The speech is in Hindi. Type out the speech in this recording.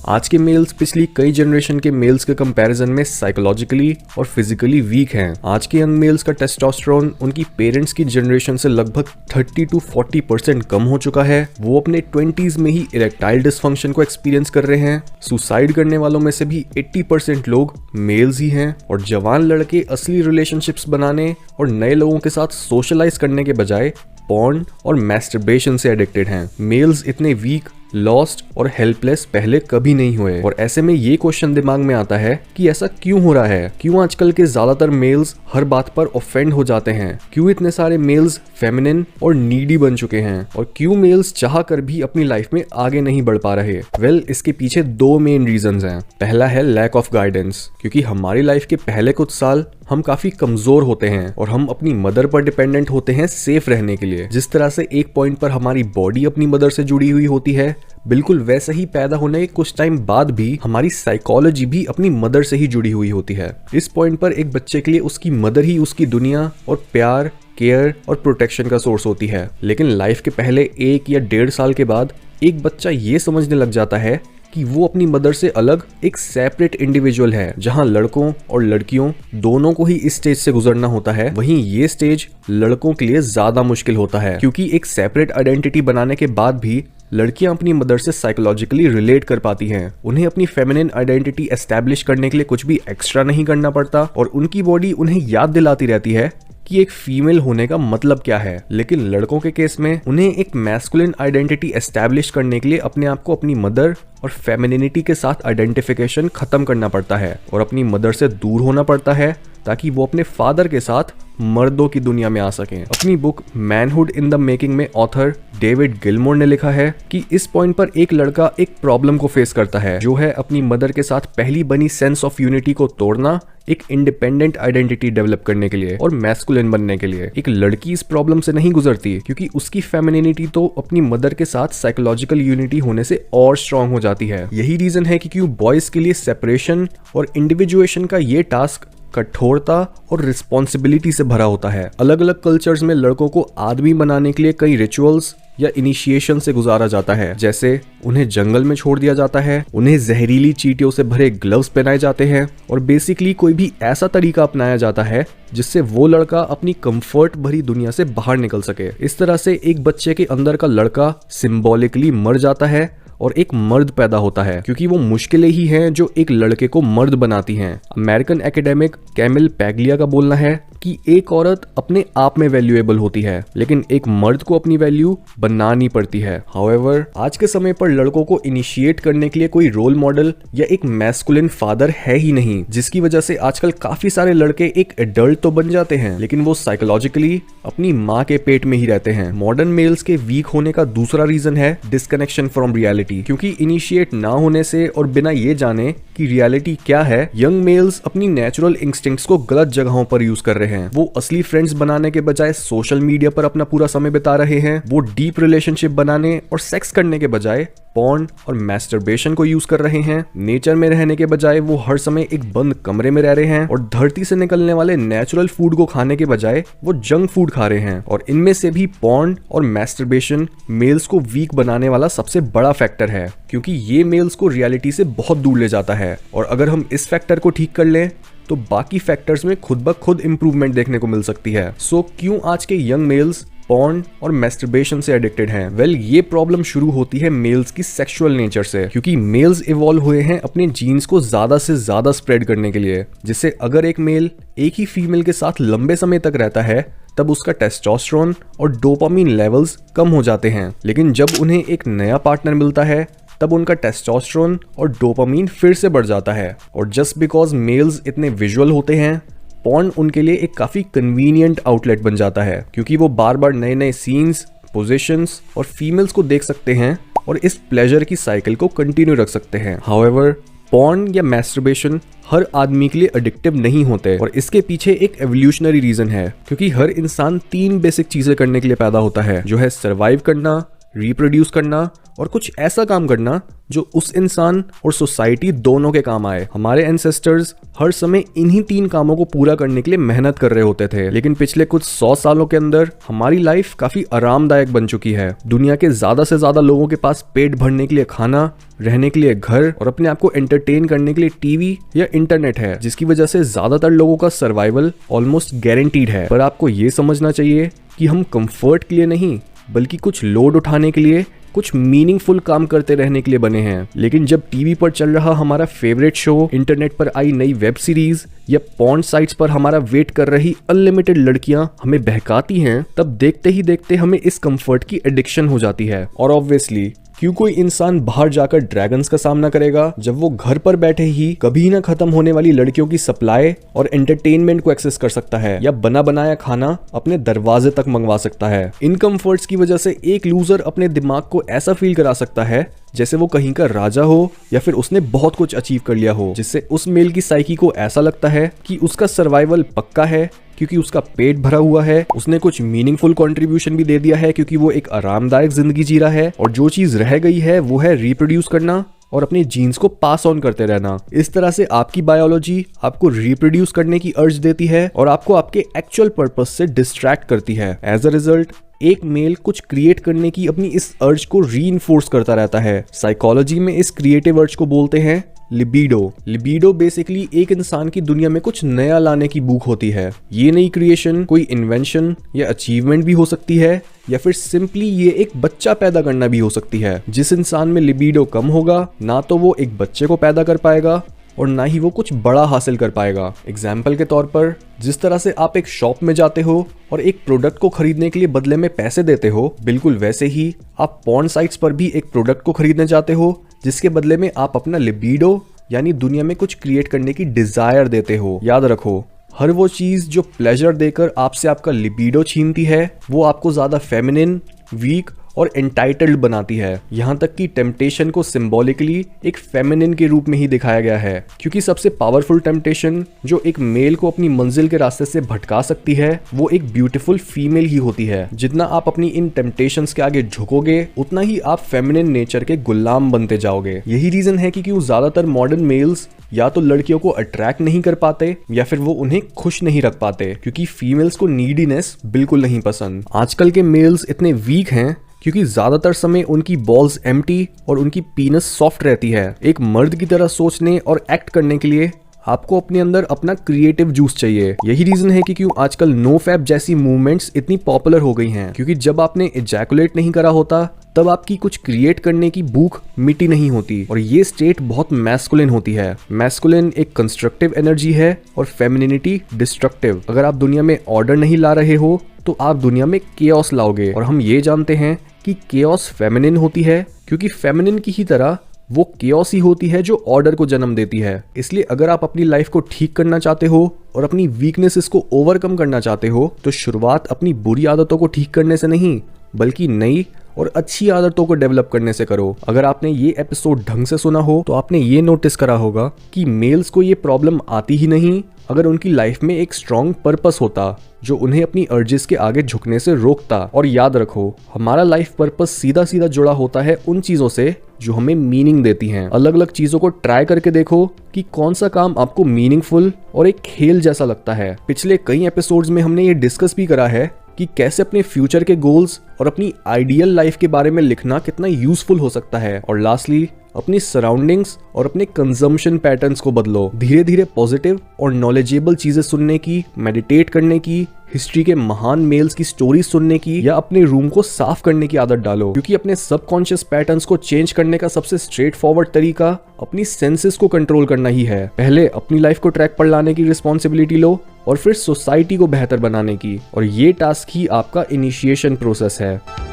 आज के मेल्स पिछली कई जनरेशन के मेल्स के कंपैरिजन में साइकोलॉजिकली और फिजिकली वीक हैं। आज के यंग मेल्स का टेस्टोस्टेरोन उनकी पेरेंट्स की जनरेशन से लगभग 30 to 40% कम हो चुका है। वो अपने 20s में ही इरेक्टाइल डिसफंक्शन को एक्सपीरियंस कर रहे हैं। सुसाइड करने वालों में से भी 80% लोग मेल्स ही हैं। और जवान लड़के असली रिलेशनशिप्स बनाने और नए लोगों के साथ सोशलाइज करने के बजाय पॉर्न और मैस्टरबेशन से एडिक्टेड हैं। मेल्स इतने वीक, लॉस्ट और हेल्पलेस पहले कभी नहीं हुए। और ऐसे में ये क्वेश्चन दिमाग में आता है कि ऐसा क्यों हो रहा है? क्यों आजकल के ज्यादातर मेल्स हर बात पर ऑफेंड हो जाते हैं? क्यों इतने सारे मेल्स फेमिनिन और नीडी बन चुके हैं? और क्यों मेल्स चाह कर भी अपनी लाइफ में आगे नहीं बढ़ पा रहे? इसके पीछे दो मेन रीजंस हैं। पहला है लैक ऑफ गाइडेंस, क्योंकि हमारी लाइफ के पहले कुछ साल हम काफी कमजोर होते हैं और हम अपनी मदर पर डिपेंडेंट होते हैं सेफ रहने के लिए। जिस तरह से एक पॉइंट पर हमारी बॉडी अपनी मदर से जुड़ी हुई होती है, बिल्कुल वैसे ही पैदा होने के कुछ टाइम बाद भी हमारी साइकोलॉजी भी अपनी मदर से ही जुड़ी हुई होती है। इस पॉइंट पर एक बच्चे के लिए उसकी मदर ही उसकी दुनिया और प्यार, केयर और प्रोटेक्शन का सोर्स होती है। लेकिन लाइफ के पहले 1 या 1.5 साल के बाद एक बच्चा ये समझने लग जाता है कि वो अपनी मदर से अलग एक सेपरेट इंडिविजुअल है। जहां लड़कों और लड़कियों दोनों को ही इस स्टेज से गुजरना होता है, वहीं ये स्टेज लड़कों के लिए ज्यादा मुश्किल होता है, क्योंकि एक सेपरेट आइडेंटिटी बनाने के बाद भी लड़कियां अपनी मदर से साइकोलॉजिकली रिलेट कर पाती हैं। उन्हें अपनी फेमिनिन आइडेंटिटी एस्टैब्लिश करने के लिए कुछ भी एक्स्ट्रा नहीं करना पड़ता और उनकी बॉडी उन्हें याद दिलाती रहती है कि एक फीमेल होने का मतलब क्या है। लेकिन लड़कों के केस में उन्हें एक मैस्कुलिन आइडेंटिटी एस्टैब्लिश करने के लिए अपने आप को अपनी मदर और फेमिनिनिटी के साथ आइडेंटिफिकेशन खत्म करना पड़ता है और अपनी मदर से दूर होना पड़ता है ताकि वो अपने फादर के साथ मर्दों की दुनिया में आ सकें। अपनी book manhood in the making में ऑथर डेविड गिलमोर ने लिखा है कि इस पॉइंट पर एक लड़का एक प्रॉब्लम को फेस करता है, जो है अपनी मदर के साथ पहली बनी सेंस ऑफ यूनिटी को तोड़ना एक इंडिपेंडेंट आइडेंटिटी डेवलप करने के लिए और मैस्कुलिन बनने के लिए। एक लड़की इस प्रॉब्लम से नहीं गुजरती क्योंकि उसकी फेमिनिनिटी तो अपनी मदर के साथ साइकोलॉजिकल यूनिटी होने से और स्ट्रांग हो जाती है। यही रीजन है कि क्यों बॉयज के लिए सेपरेशन और इंडिविजुएशन का ये टास्क कठोरता और रिस्पॉन्सिबिलिटी से भरा होता है। अलग अलग कल्चर्स में लड़कों को आदमी बनाने के लिए कई रिचुअल्स या इनिशिएशन से गुजारा जाता है, जैसे उन्हें जंगल में छोड़ दिया जाता है, उन्हें जहरीली चींटियों से भरे ग्लव्स पहनाए जाते हैं और बेसिकली कोई भी ऐसा तरीका अपनाया जाता है जिससे वो लड़का अपनी कंफर्ट भरी दुनिया से बाहर निकल सके। इस तरह से एक बच्चे के अंदर का लड़का सिंबॉलिकली मर जाता है और एक मर्द पैदा होता है, क्योंकि वो मुश्किलें ही हैं जो एक लड़के को मर्द बनाती हैं। अमेरिकन एकेडमिक कैमिल पैगलिया का बोलना है कि एक औरत अपने आप में वैल्यूएबल होती है, लेकिन एक मर्द को अपनी वैल्यू बनानी पड़ती है। हाउएवर, आज के समय पर लड़कों को इनिशिएट करने के लिए कोई रोल मॉडल या एक मैस्कुलिन फादर है ही नहीं, जिसकी वजह से आजकल काफी सारे लड़के एक एडल्ट तो बन जाते हैं, लेकिन वो साइकोलॉजिकली अपनी माँ के पेट में ही रहते हैं। मॉडर्न मेल्स के वीक होने का दूसरा रीजन है डिस्कनेक्शन फ्रॉम रियलिटी, क्योंकि इनिशिएट ना होने से और बिना ये जाने कि रियलिटी क्या है, यंग मेल्स अपनी नेचुरल इंस्टिंक्ट्स को गलत जगहों पर यूज कर रहे हैं। वो असली फ्रेंड्स बनाने के बजाय सोशल मीडिया पर अपना पूरा समय बिता रहे हैं। वो डीप रिलेशनशिप बनाने और सेक्स करने के बजाय पॉर्न और मैस्टरबेशन को यूज कर रहे हैं। नेचर में रहने के बजाय वो हर समय एक बंद कमरे में रह रहे हैं और धरती से निकलने वाले नेचुरल फूड को खाने के बजाय वो जंक फूड खा रहे हैं। और इनमें से भी पॉर्न और मैस्टरबेशन मेल्स को वीक बनाने वाला सबसे बड़ा फैक्टर है, क्योंकि ये मेल्स को रियलिटी से बहुत दूर ले जाता है। और अगर हम इस फैक्टर को ठीक कर लें तो बाकी फैक्टर्स में खुद ब खुद इंप्रूवमेंट देखने को मिल सकती है। सो क्यों आज के यंग मेल्स पॉर्न और मैस्टरबेशन से एडिक्टेड हैं? ये प्रॉब्लम शुरू होती है मेल्स की सेक्सुअल नेचर से, क्योंकि मेल्स इवॉल्व हुए हैं अपने जीन्स को ज्यादा से ज्यादा स्प्रेड करने के लिए, जिससे अगर एक मेल एक ही फीमेल के साथ लंबे समय तक रहता है तब उसका टेस्टोस्टेरोन और डोपामिन लेवल्स कम हो जाते हैं। लेकिन जब उन्हें एक नया पार्टनर मिलता है तब उनका टेस्टोस्टेरोन और डोपामिन फिर से बढ़ जाता है। और जस्ट बिकॉज मेल्स इतने विजुअल होते हैं, पॉर्न उनके लिए एक काफी कन्वीनियंट आउटलेट बन जाता है, क्योंकि वो बार बार नए नए सीन्स, पोजीशंस और फीमेल्स को देख सकते हैं और इस प्लेजर की साइकिल को कंटिन्यू रख सकते हैं। हाउएवर, पॉर्न या मैस्टरबेशन हर आदमी के लिए एडिक्टिव नहीं होते और इसके पीछे एक एवोल्यूशनरी रीजन है, क्योंकि हर इंसान 3 बेसिक चीजें करने के लिए पैदा होता है, जो है सर्वाइव करना, रिप्रोड्यूस करना और कुछ ऐसा काम करना जो उस इंसान और सोसाइटी दोनों के काम आए। हमारे एंसेस्टर्स हर समय इन्हीं 3 कामों को पूरा करने के लिए मेहनत कर रहे होते थे, लेकिन पिछले कुछ 100 सालों के अंदर हमारी लाइफ काफी आरामदायक बन चुकी है। दुनिया के ज्यादा से ज्यादा लोगों के पास पेट भरने के लिए खाना, रहने के लिए घर और अपने आप को एंटरटेन करने के लिए टीवी या इंटरनेट है, जिसकी वजह से ज्यादातर लोगों का सर्वाइवल ऑलमोस्ट गारंटीड है। पर आपको ये समझना चाहिए कि हम कंफर्ट के लिए नहीं बल्कि कुछ लोड उठाने के लिए, कुछ मीनिंगफुल काम करते रहने के लिए बने हैं। लेकिन जब टीवी पर चल रहा हमारा फेवरेट शो, इंटरनेट पर आई नई वेब सीरीज या पॉर्न साइट्स पर हमारा वेट कर रही अनलिमिटेड लड़कियां हमें बहकाती हैं, तब देखते ही देखते हमें इस कंफर्ट की एडिक्शन हो जाती है। और ऑब्वियसली क्यों कोई इंसान बाहर जाकर ड्रैगन्स का सामना करेगा जब वो घर पर बैठे ही कभी ना खत्म होने वाली लड़कियों की सप्लाई और एंटरटेनमेंट को एक्सेस कर सकता है, या बना बनाया खाना अपने दरवाजे तक मंगवा सकता है। इन कंफर्ट्स की वजह से एक लूजर अपने दिमाग को ऐसा फील करा सकता है जैसे वो कहीं का राजा हो या फिर उसने बहुत कुछ अचीव कर लिया हो, जिससे उस मेल की साइकी को ऐसा लगता है कि उसका सर्वाइवल पक्का है क्योंकि उसका पेट भरा हुआ है, उसने कुछ मीनिंगफुल कंट्रीब्यूशन भी दे दिया है क्योंकि वो एक आरामदायक जिंदगी जी रहा है, और जो चीज रह गई है वो है रिप्रोड्यूस करना और अपने जीन्स को पास ऑन करते रहना। इस तरह से आपकी बायोलॉजी आपको रिप्रोड्यूस करने की अर्ज देती है और आपको आपके एक्चुअल पर्पस से डिस्ट्रैक्ट करती है। एज अ रिजल्ट एक मेल कुछ क्रिएट करने की अपनी इस अर्ज को रीइंफोर्स करता रहता है। साइकोलॉजी में इस क्रिएटिव अर्ज को बोलते हैं लिबिडो। लिबिडो बेसिकली एक इंसान की दुनिया में कुछ नया लाने की भूख होती है। ये नई क्रिएशन कोई इन्वेंशन या अचीवमेंट भी हो सकती है, या फिर सिंपली ये एक बच्चा पैदा करना भी हो सकती है। जिस इंसान में लिबिडो कम होगा, ना तो वो एक बच्चे को पैदा कर पाएगा और ना ही वो कुछ बड़ा हासिल कर पाएगा। एग्जाम्पल के तौर पर, जिस तरह से आप एक शॉप में जाते हो और एक प्रोडक्ट को खरीदने के लिए बदले में पैसे देते हो, बिल्कुल वैसे ही आप पॉर्न साइट्स पर भी एक प्रोडक्ट को खरीदने जाते हो जिसके बदले में आप अपना लिबिडो यानी दुनिया में कुछ क्रिएट करने की डिजायर देते हो। याद रखो, हर वो चीज जो प्लेजर देकर आपसे आपका लिबिडो छीनती है वो आपको ज्यादा फेमिनिन, वीक और एंटाइटल्ड बनाती है। यहाँ तक कि टेम्पटेशन को सिंबॉलिकली एक फेमिनिन के रूप में ही दिखाया गया है, क्योंकि सबसे पावरफुल टेम्पटेशन जो एक मेल को अपनी मंजिल के रास्ते से भटका सकती है वो एक ब्यूटीफुल फीमेल ही होती है। जितना आप अपनी इन टेम्पटेशंस के आगे झुकोगे उतना ही आप फेमिनिन नेचर के गुलाम बनते जाओगे। यही रीजन है कि क्यों ज्यादातर मॉडर्न मेल्स या तो लड़कियों को अट्रैक्ट नहीं कर पाते या फिर वो उन्हें खुश नहीं रख पाते, क्योंकि फीमेल्स को नीडीनेस बिल्कुल नहीं पसंद। आजकल के मेल्स इतने वीक हैं क्योंकि ज्यादातर समय उनकी बॉल्स एम्प्टी और उनकी पीनस सॉफ्ट रहती है। एक मर्द की तरह सोचने और एक्ट करने के लिए आपको अपने अंदर अपना क्रिएटिव जूस चाहिए। यही रीजन है कि क्यों आजकल नो फैप जैसी मूवमेंट्स इतनी पॉपुलर हो गई हैं, क्योंकि जब आपने इजैकुलेट नहीं करा होता तब आपकी कुछ क्रिएट करने की भूख मिटी नहीं होती, और ये स्टेट बहुत मैस्कुलिन होती है। मैस्कुलिन एक कंस्ट्रक्टिव एनर्जी है और फेमिनिनिटी डिस्ट्रक्टिव। अगर आप दुनिया में ऑर्डर नहीं ला रहे हो तो आप दुनिया में केओस लाओगे, और हम ये जानते हैं कि केओस फेमिनिन होती है क्योंकि फेमिनिन की ही तरह वो केओस ही होती है जो ऑर्डर को जन्म देती है। इसलिए अगर आप अपनी लाइफ को ठीक करना चाहते हो और अपनी वीकनेसेस को ओवरकम करना चाहते हो तो शुरुआत अपनी बुरी आदतों को ठीक करने से नहीं बल्कि नई और अच्छी आदतों को डेवलप करने से करो। अगर आपने ये एपिसोड ढंग से सुना हो तो आपने ये नोटिस करा होगा कि मेल्स को ये प्रॉब्लम आती ही नहीं अगर उनकी लाइफ में एक स्ट्रॉन्ग पर्पस होता जो उन्हें अपनी अर्जेस के आगे झुकने से रोकता। और याद रखो, हमारा लाइफ पर्पस सीधा सीधा जुड़ा होता है उन चीजों से जो हमें मीनिंग देती हैं। अलग अलग चीजों को ट्राई करके देखो कि कौन सा काम आपको मीनिंगफुल और एक खेल जैसा लगता है। पिछले कई एपिसोड्स में हमने ये डिस्कस भी करा है कि कैसे अपने फ्यूचर के गोल्स और अपनी आइडियल लाइफ के बारे में लिखना कितना यूजफुल हो सकता है। और लास्टली, अपनी सराउंडिंग्स और अपने कंजम्पशन पैटर्न्स को बदलो। धीरे धीरे पॉजिटिव और नॉलेजेबल चीजें सुनने की, मेडिटेट करने की, हिस्ट्री के महान मेल्स की स्टोरी सुनने की या अपने रूम को साफ करने की आदत डालो, क्योंकि अपने सबकॉन्शियस पैटर्न्स को चेंज करने का सबसे स्ट्रेट फॉरवर्ड तरीका अपनी सेंसेस को कंट्रोल करना ही है। पहले अपनी लाइफ को ट्रैक पर लाने की रिस्पॉन्सिबिलिटी लो और फिर सोसाइटी को बेहतर बनाने की, और ये टास्क ही आपका इनिशिएशन प्रोसेस है।